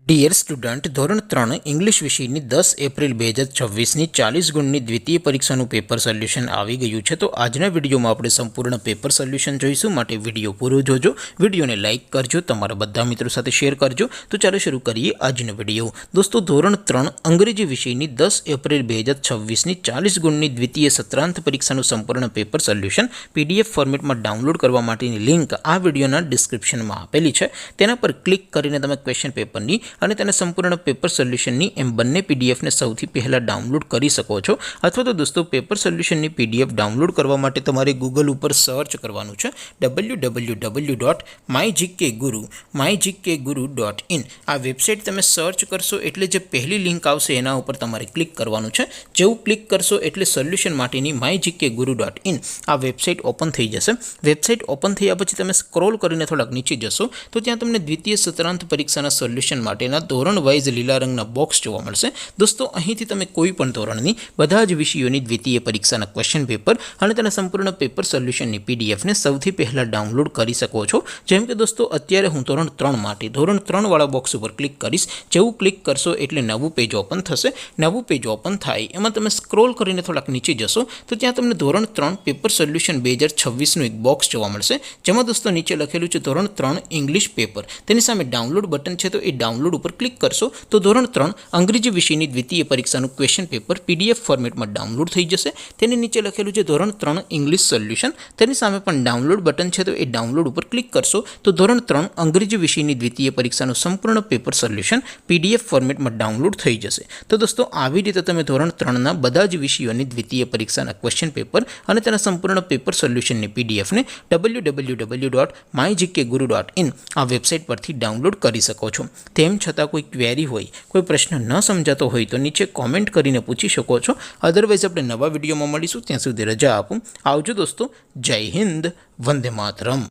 Dear student, ધોરણ 3 English વિષયની 10 April 2026ની 40 ગુણની દ્વિતીય પરીક્ષાનું પેપર સોલ્યુશન આવી ગયું છે। તો આજના વિડીયોમાં આપણે સંપૂર્ણ પેપર સોલ્યુશન જોઈશું, માટે વિડીયો પૂરો જોજો, વિડીયોને લાઇક કરજો, તમારા બધા મિત્રો સાથે શેર કરજો। તો ચાલો શરૂ કરીએ આજનો વિડીયો। દોસ્તો, ધોરણ 3 અંગ્રેજી વિષયની 10 એપ્રિલ 2026ની 40 ગુણની દ્વિતીય સત્રાંત પરીક્ષાનું સંપૂર્ણ પેપર સોલ્યુશન PDF ફોર્મેટમાં ડાઉનલોડ કરવા માટેની લિંક આ વિડીયોના ડિસ્ક્રિપ્શનમાં આપેલી છે। તેના પર ક્લિક કરીને તમે ક્વેશ્ચન પેપરની અને તેને સંપૂર્ણ પેપર સોલ્યુશનની એમ બંને પીડીએફને સૌથી પહેલાં ડાઉનલોડ કરી શકો છો। અથવા તો દોસ્તો, પેપર સોલ્યુશનની PDF ડાઉનલોડ કરવા માટે તમારે ગૂગલ ઉપર સર્ચ કરવાનું છે www.mygkguru.in। આ વેબસાઇટ તમે સર્ચ કરશો એટલે જે પહેલી લિંક આવશે એના ઉપર તમારે ક્લિક કરવાનું છે। જેવું ક્લિક કરશો એટલે સોલ્યુશન માટેની mygkguru.in આ વેબસાઇટ ઓપન થઈ જશે। વેબસાઇટ ઓપન થયા પછી તમે સ્ક્રોલ કરીને થોડાક નીચે જશો તો ત્યાં તમને દ્વિતીય સત્રાંત પરીક્ષાના સોલ્યુશન માટે ધોરણ વાઇઝ લીલા રંગના બોક્સ જોવા મળશે। દોસ્તો, અહીંથી તમે કોઈ પણ ધોરણની બધા જ વિષયોની દ્વિતીય પરીક્ષાના ક્વેશ્ચન પેપર અને તેના સંપૂર્ણ પેપર સોલ્યુશનની પીડીએફને સૌથી પહેલાં ડાઉનલોડ કરી શકો છો। જેમ કે દોસ્તો, અત્યારે હું ધોરણ 3 માટે ધોરણ 3 વાળા બોક્સ ઉપર ક્લિક કરીશ। જેવું ક્લિક કરશો એટલે નવું પેજ ઓપન થશે। નવું પેજ ઓપન થાય એમાં તમે સ્ક્રોલ કરીને થોડાક નીચે જશો તો ત્યાં તમને ધોરણ 3 પેપર સોલ્યુશન 2026નું એક બોક્સ જોવા મળશે, જેમાં દોસ્તો નીચે લખેલું છે ધોરણ 3 ઇંગ્લિશ પેપર। તેની સામે ડાઉનલોડ બટન છે, તો એ ડાઉનલોડ ઉપર ક્લિક કરશો તો ધોરણ 3 અંગ્રેજી વિષયની દ્વિતીય પરીક્ષાનું ક્વેશ્ચન પેપર PDF ફોર્મેટમાં ડાઉનલોડ થઈ જશે। તેની નીચે લખેલું છે ધોરણ 3 ઇંગ્લિશ સોલ્યુશન, તેની સામે પણ ડાઉનલોડ બટન છે, તો એ ડાઉનલોડ ઉપર ક્લિક કરશો તો ધોરણ 3 અંગ્રેજી વિષયની દ્વિતીય પરીક્ષાનું સંપૂર્ણ પેપર સોલ્યુશન PDF ફોર્મેટમાં ડાઉનલોડ થઈ જશે। તો દોસ્તો, આવી રીતે તમે ધોરણ 3ના બધા જ વિષયોની દ્વિતીય પરીક્ષાના ક્વેશ્ચન પેપર અને તેના સંપૂર્ણ પેપર સોલ્યુશનની PDFને www.mygkguru.in આ વેબસાઇટ પરથી ડાઉનલોડ કરી શકો છો। તેમ છતાં કોઈ ક્વેરી હોય, કોઈ પ્રશ્ન ન સમજાતો હોય તો નીચે કોમેન્ટ કરીને પૂછી શકો છો। અદરવાઇઝ આપણે નવા વિડીયોમાં મળીશું, ત્યાં સુધી રજા આપું। આવજો દોસ્તો, જય હિન્દ, વંદે માતરમ।